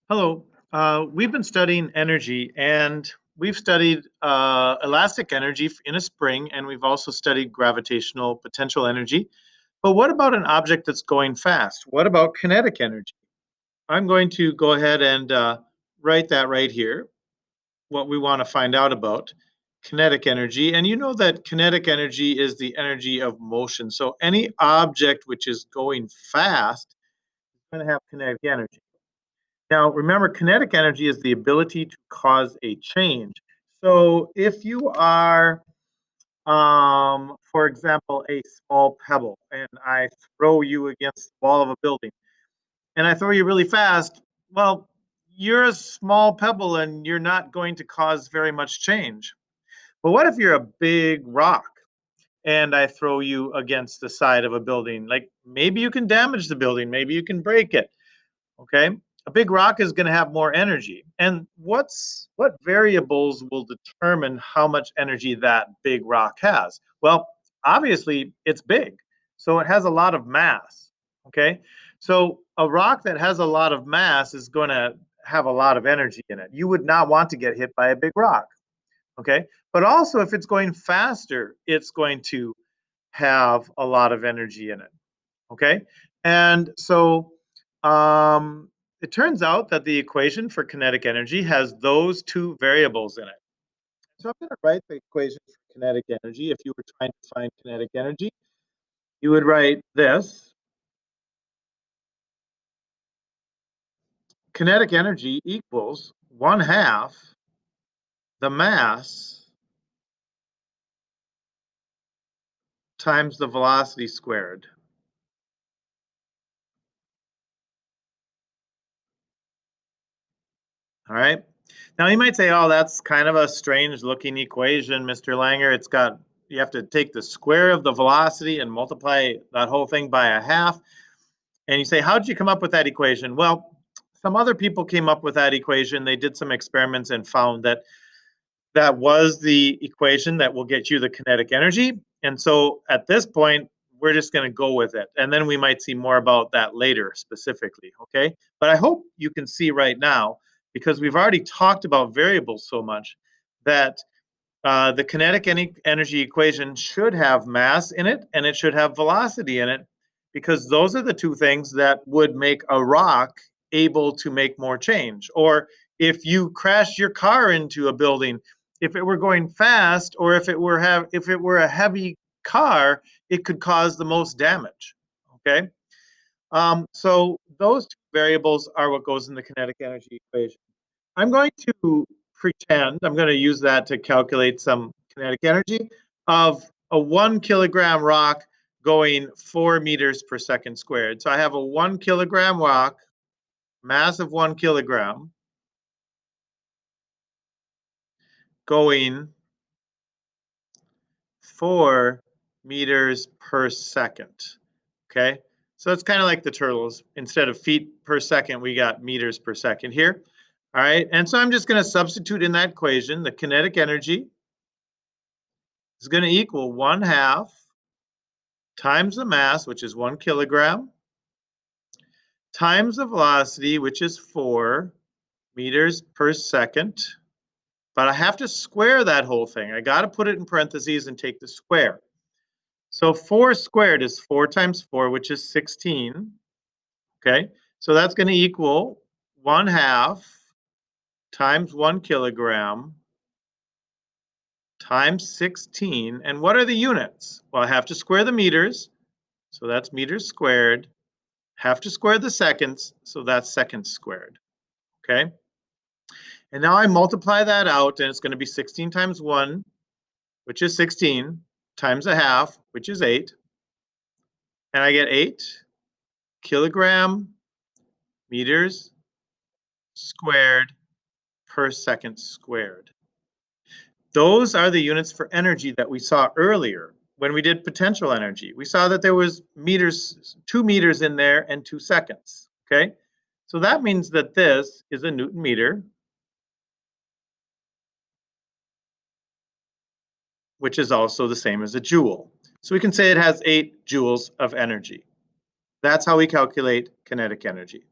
Hello. We've been studying energy and we've studied elastic energy in a spring and we've also studied gravitational potential energy. But what about an object that's going fast? What about kinetic energy? I'm going to go ahead and write that right here, what we want to find out about kinetic energy. And you know that kinetic energy is the energy of motion. So any object which is going fast is going to have kinetic energy. Now, remember, kinetic energy is the ability to cause a change. So, if you are, for example, a small pebble, and I throw you against the wall of a building, and I throw you really fast, well, you're a small pebble and you're not going to cause very much change. But what if you're a big rock and I throw you against the side of a building? Like maybe you can damage the building, maybe you can break it. Okay, a big rock is going to have more energy, and what variables will determine how much energy that big rock has? Well, obviously it's big, so it has a lot of mass. Okay, so a rock that has a lot of mass is going to have a lot of energy in it. You would not want to get hit by a big rock. Okay, but also if it's going faster, it's going to have a lot of energy in it. Okay. And so it turns out that the equation for kinetic energy has those two variables in it. So I'm going to write the equation for kinetic energy. If you were trying to find kinetic energy, you would write this. Kinetic energy equals 1/2 the mass times the velocity squared. All right. Now you might say, "Oh, that's kind of a strange looking equation, Mr. Langer. It's got you have to take the square of the velocity and multiply that whole thing by a half." And you say, "How did you come up with that equation?" Well, some other people came up with that equation. They did some experiments and found that that was the equation that will get you the kinetic energy. And so at this point, we're just going to go with it. And then we might see more about that later specifically. Okay. But I hope you can see right now, because we've already talked about variables so much, that the kinetic energy equation should have mass in it and it should have velocity in it, because those are the two things that would make a rock able to make more change. Or if you crash your car into a building, if it were going fast or if it were a heavy car, it could cause the most damage. Okay, so those two variables are what goes in the kinetic energy equation. I'm going to I'm going to use that to calculate some kinetic energy of a 1 kilogram rock going 4 meters per second squared. So I have a 1 kilogram rock, mass of 1 kilogram, going 4 meters per second. Okay. So it's kind of like the turtles. Instead of feet per second, we got meters per second here. All right. And so I'm just going to substitute in that equation the kinetic energy is going to equal 1/2 times the mass, which is 1 kilogram, times the velocity, which is 4 meters per second. But I have to square that whole thing. I got to put it in parentheses and take the square. So 4 squared is 4 times 4, which is 16. Okay. So that's going to equal 1/2 times 1 kilogram times 16. And what are the units? Well, I have to square the meters. So that's meters squared. Have to square the seconds, so that's seconds squared, okay? And now I multiply that out, and it's going to be 16 times 1, which is 16, times a half, which is 8, and I get 8 kilogram meters squared per second squared. Those are the units for energy that we saw earlier when we did potential energy. We saw that there was meters, 2 meters in there and 2 seconds, okay? So that means that this is a Newton meter, which is also the same as a joule. So we can say it has 8 joules of energy. That's how we calculate kinetic energy.